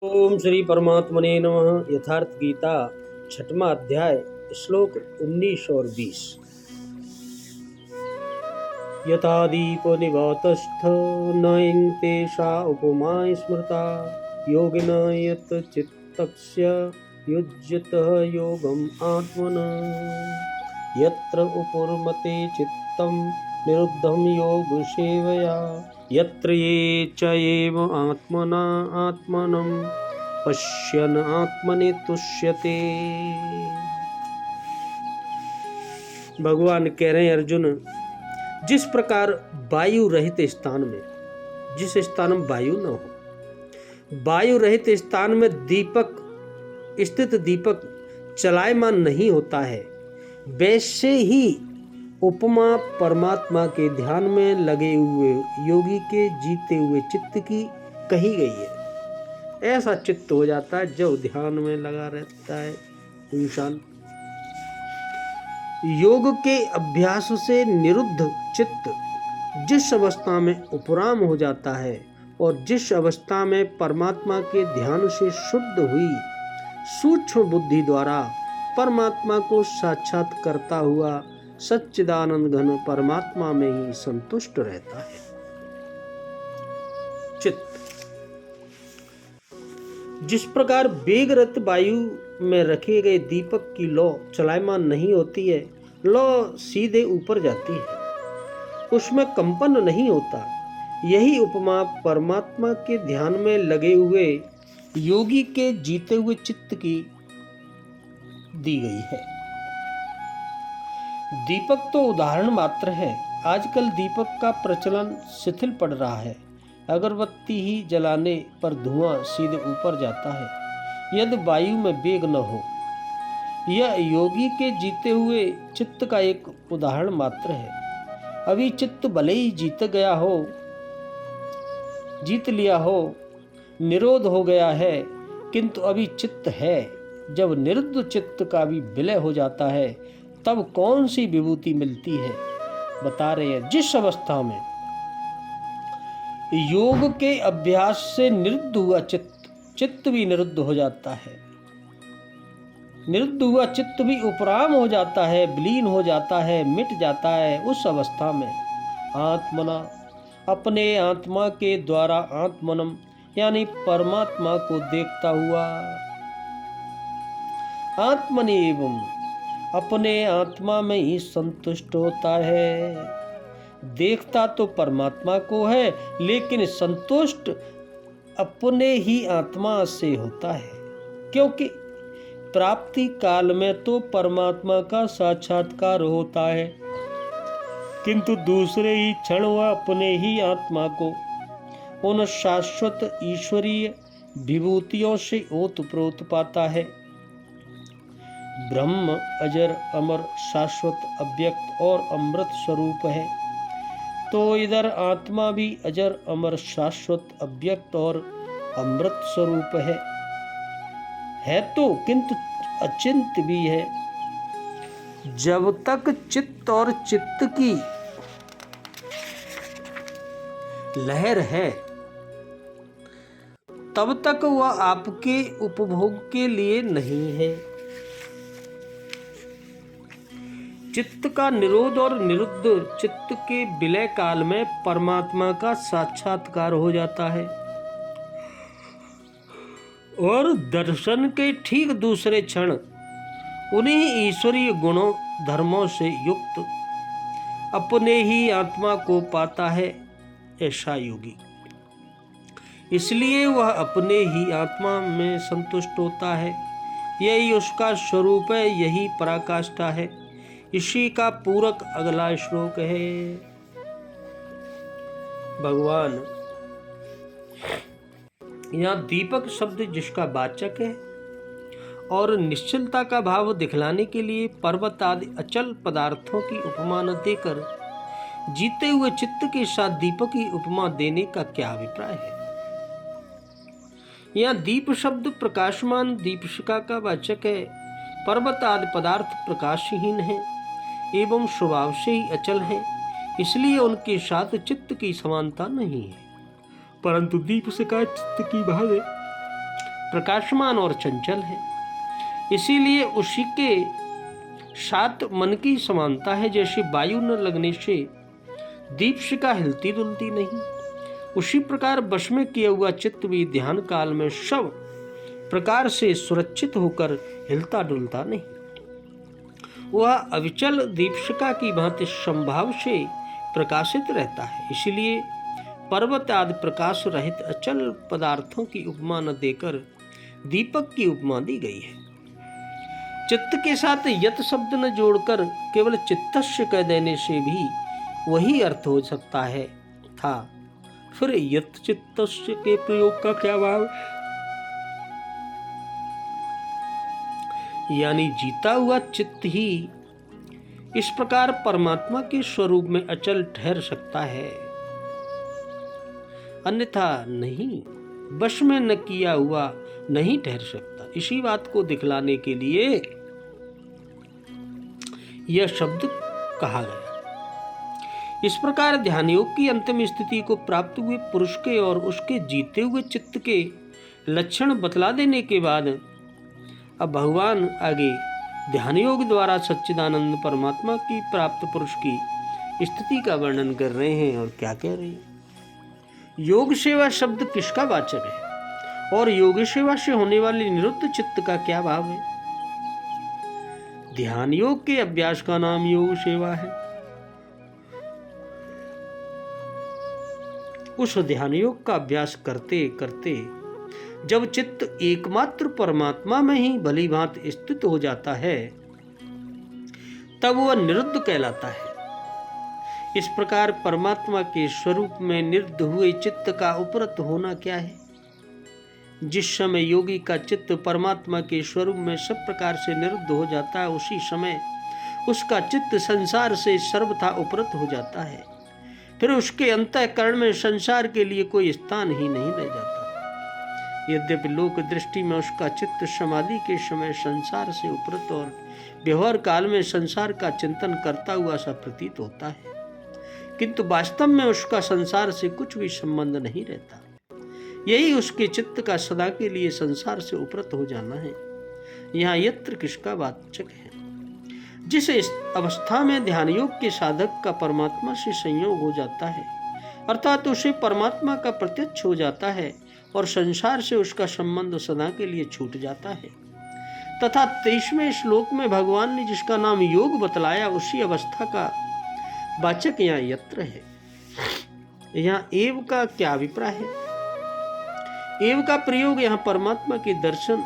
ओम श्री परमात्मने नमः। यथार्थ गीता छठवां अध्याय श्लोक 19 और 20। यथा दीप निवातस्थ न तेषा उपमा स्मृता योगिन यत् चित्तस्य युज्यतः योगम आत्मन यत्र उपुरमते चित्तं निरुद्धं योग सेवया यत्र ये च एव आत्मना आत्मनं पश्यन् आत्मनि तुष्यते। भगवान कह रहे हैं, अर्जुन, जिस प्रकार वायु रहित स्थान में, जिस स्थान में वायु न हो, वायु रहित स्थान में दीपक स्थित दीपक चलायमान नहीं होता है, वैसे ही उपमा परमात्मा के ध्यान में लगे हुए योगी के जीते हुए चित्त की कही गई है। ऐसा चित्त हो जाता है जो ध्यान में लगा रहता है इंसान। योग के अभ्यास से निरुद्ध चित्त जिस अवस्था में उपराम हो जाता है और जिस अवस्था में परमात्मा के ध्यान से शुद्ध हुई सूक्ष्म बुद्धि द्वारा परमात्मा को साक्षात करता हुआ सच्चिदानंद घन परमात्मा में ही संतुष्ट रहता है। चित्त जिस प्रकार वेगरत वायु में रखे गए दीपक की लौ चलायमान नहीं होती है, लौ सीधे ऊपर जाती है, उसमें कंपन नहीं होता। यही उपमा परमात्मा के ध्यान में लगे हुए योगी के जीते हुए चित्त की दी गई है। दीपक तो उदाहरण मात्र है। आजकल दीपक का प्रचलन शिथिल पड़ रहा है। अगरबत्ती ही जलाने पर धुआं सीधे ऊपर जाता है यदि वायु में वेग न हो। यह योगी के जीते हुए चित्त का एक उदाहरण मात्र है। अभी चित्त भले ही जीत लिया हो, निरोध हो गया है, किंतु अभी चित्त है। जब निरुद्ध चित्त का भी विलय हो जाता है तब कौन सी विभूति मिलती है। बता रहे हैं, जिस अवस्था में योग के अभ्यास से निरुद्ध हुआ चित्त भी निरुद्ध हो जाता है, निरुद्ध हुआ चित्त भी उपराम हो जाता है, विलीन हो जाता है, मिट जाता है। उस अवस्था में आत्मना अपने आत्मा के द्वारा आत्मनम यानी परमात्मा को देखता हुआ, आत्मनि एवं अपने आत्मा में ही संतुष्ट होता है। देखता तो परमात्मा को है, लेकिन संतुष्ट अपने ही आत्मा से होता है, क्योंकि प्राप्ति काल में तो परमात्मा का साक्षात्कार होता है, किंतु दूसरे ही क्षण वह अपने ही आत्मा को उन शाश्वत ईश्वरीय विभूतियों से ओतप्रोत पाता है। ब्रह्म अजर अमर शाश्वत अव्यक्त और अमृत स्वरूप है, तो इधर आत्मा भी अजर अमर शाश्वत अव्यक्त और अमृत स्वरूप है तो, किंतु अचिंत्य भी है। जब तक चित्त और चित्त की लहर है तब तक वह आपके उपभोग के लिए नहीं है। चित्त का निरोध और निरुद्ध चित्त के विलय काल में परमात्मा का साक्षात्कार हो जाता है और दर्शन के ठीक दूसरे क्षण उन्हीं ईश्वरीय गुणों धर्मों से युक्त अपने ही आत्मा को पाता है ऐसा योगी। इसलिए वह अपने ही आत्मा में संतुष्ट होता है। यही उसका स्वरूप है, यही पराकाष्ठा है। इसी का पूरक अगला श्लोक है। भगवान यहाँ दीपक शब्द जिसका वाचक है और निश्चलता का भाव दिखलाने के लिए पर्वत आदि अचल पदार्थों की उपमा न देकर जीते हुए चित्त के साथ दीपक की उपमा देने का क्या अभिप्राय है। यहाँ दीप शब्द प्रकाशमान दीपशिखा का वाचक है। पर्वत आदि पदार्थ प्रकाशहीन है एवं स्वभाव से ही अचल है, इसलिए उनके साथ चित्त की समानता नहीं है। परंतु दीपशिखा चित्त की भावे प्रकाशमान और चंचल है। इसीलिए उसी के साथ मन की समानता है। जैसे वायु न लगने से दीपशिखा हिलती डुलती नहीं, उसी प्रकार वश में किया हुआ चित्त भी ध्यान काल में सब प्रकार से सुरक्षित होकर हिलता डुलता नहीं। वह अविचल दीपशिखा की भांति संभाव से प्रकाशित रहता है। इसलिए पर्वत आदि प्रकाश रहित अचल पदार्थों की उपमा न देकर दीपक की उपमा दी गई है। चित्त के साथ यत शब्द न जोड़कर केवल चित्तस्य कह देने से भी वही अर्थ हो सकता है था। फिर यत चित्तस्य के प्रयोग का क्या भाव? यानी जीता हुआ चित्त ही इस प्रकार परमात्मा के स्वरूप में अचल ठहर सकता है, अन्यथा नहीं, वश में न किया हुआ नहीं ठहर सकता। इसी बात को दिखलाने के लिए यह शब्द कहा गया। इस प्रकार ध्यान योग की अंतिम स्थिति को प्राप्त हुए पुरुष के और उसके जीते हुए चित्त के लक्षण बतला देने के बाद अब भगवान आगे ध्यान योग द्वारा सच्चिदानंद परमात्मा की प्राप्त पुरुष की स्थिति का वर्णन कर रहे हैं। और क्या कह रहे हैं? योग सेवा शब्द किसका वाचक है और योग सेवा से होने वाली निरुद्ध चित्त का क्या भाव है? ध्यान योग के अभ्यास का नाम योग सेवा है। उस ध्यान योग का अभ्यास करते करते जब चित्त एकमात्र परमात्मा में ही भली भांति स्थित हो जाता है, तब वह निरुद्ध कहलाता है। इस प्रकार परमात्मा के स्वरूप में निरुद्ध हुए चित्त का उपरत होना क्या है? जिस समय योगी का चित्त परमात्मा के स्वरूप में सब प्रकार से निरुद्ध हो जाता है, उसी समय उसका चित्त संसार से सर्वथा उपरत हो जाता है। फिर उसके अंतःकरण में संसार के लिए कोई स्थान ही नहीं रह जाता। यद्यपि लोक दृष्टि में उसका चित्त समाधि के समय संसार से उपरत और व्यवहार काल में संसार का चिंतन करता हुआ सा प्रतीत होता है, किंतु वास्तव में उसका संसार से कुछ भी संबंध नहीं रहता। यही उसके चित्त का सदा के लिए संसार से उपरत हो जाना है। यहाँ यत्र किसका वाचक है? जिस अवस्था में ध्यान योग के साधक का परमात्मा से संयोग हो जाता है, अर्थात उसे परमात्मा का प्रत्यक्ष हो जाता है और संसार से उसका संबंध सदा के लिए छूट जाता है, तथा 23वें श्लोक में भगवान ने जिसका नाम योग बतलाया, उसी अवस्था का वाचक यहाँ यत्र है। यहाँ एव का क्या अभिप्राय है? एव का प्रयोग यहाँ परमात्मा के दर्शन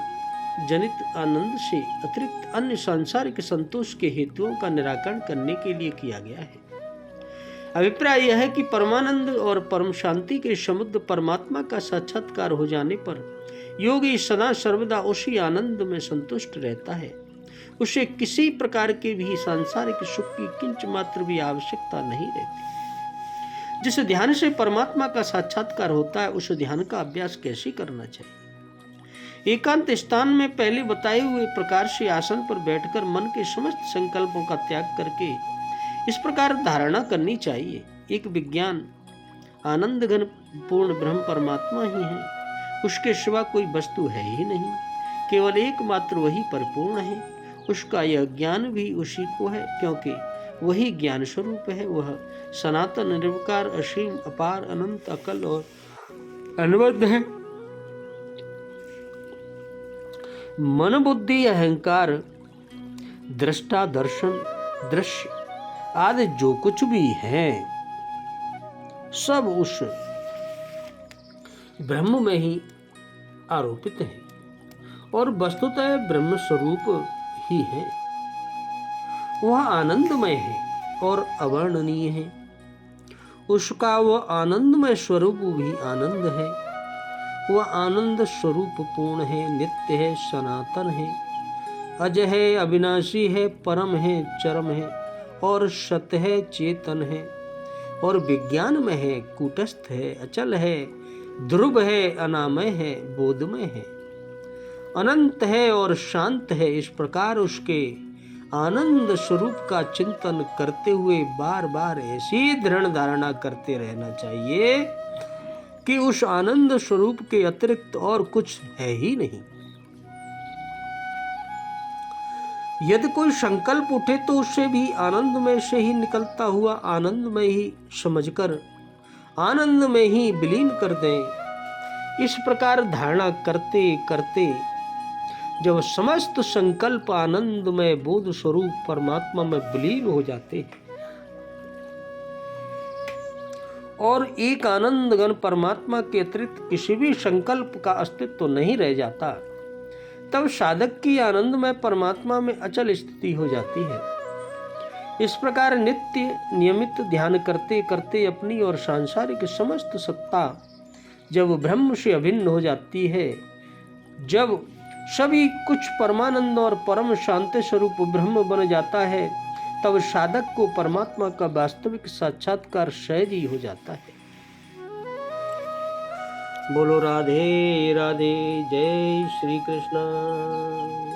जनित आनंद से अतिरिक्त अन्य सांसारिक संतोष के हेतुओं का निराकरण करने के लिए किया गया है। अभिप्राय यह है कि परमानंद और परम शांति के समुद्र परमात्मा का साक्षात्कार हो जाने पर योगी सदा सर्वदा उसी आनंद में संतुष्ट रहता है। उसे किसी प्रकार के भी सांसारिक सुख की किंच मात्र भी आवश्यकता नहीं रहती। जिस ध्यान से परमात्मा का साक्षात्कार होता है, उस ध्यान का अभ्यास कैसे करना चाहिए? एकांत स्थान में पहले बताए हुए प्रकार से आसन पर बैठकर मन के समस्त संकल्पों का त्याग करके इस प्रकार धारणा करनी चाहिए। एक विज्ञान आनंद घन पूर्ण ब्रह्म परमात्मा ही है, उसके सिवा कोई वस्तु है ही नहीं, केवल एकमात्र वही परिपूर्ण है। उसका यह ज्ञान भी उसी को है, क्योंकि वही ज्ञान स्वरूप है। वह सनातन निर्विकार असीम अपार अनंत अकल और अनवद्य है। मन बुद्धि अहंकार दृष्टा दर्शन दृश्य आदि जो कुछ भी है, सब उस ब्रह्म में ही आरोपित है और वस्तुतः ब्रह्म स्वरूप ही है। वह आनंदमय है और अवर्णनीय है। उसका वह आनंदमय स्वरूप भी आनंद है। वह आनंद स्वरूप पूर्ण है, नित्य है, सनातन है, अजय है, अविनाशी है, परम है, चरम है और सत्य है, चेतन है और विज्ञानमय है, कूटस्थ है, अचल है, ध्रुव है, अनामय है, बोधमय है, अनंत है और शांत है। इस प्रकार उसके आनंद स्वरूप का चिंतन करते हुए बार बार ऐसी दृढ़ धारणा करते रहना चाहिए कि उस आनंद स्वरूप के अतिरिक्त और कुछ है ही नहीं। यदि कोई संकल्प उठे तो उससे भी आनंद में से ही निकलता हुआ आनंद में ही समझकर आनंद में ही विलीन कर दें। इस प्रकार धारणा करते करते जब समस्त संकल्प आनंद में बोध स्वरूप परमात्मा में विलीन हो जाते हैं और एक आनंद घन परमात्मा के अतिरिक्त किसी भी संकल्प का अस्तित्व नहीं रह जाता, तब साधक की आनंद में परमात्मा में अचल स्थिति हो जाती है। इस प्रकार नित्य नियमित ध्यान करते करते अपनी और सांसारिक समस्त सत्ता जब ब्रह्म से अभिन्न हो जाती है, जब सभी कुछ परमानंद और परम शांति स्वरूप ब्रह्म बन जाता है, तब साधक को परमात्मा का वास्तविक साक्षात्कार सहज ही हो जाता है। बोलो राधे राधे, जय श्री कृष्ण।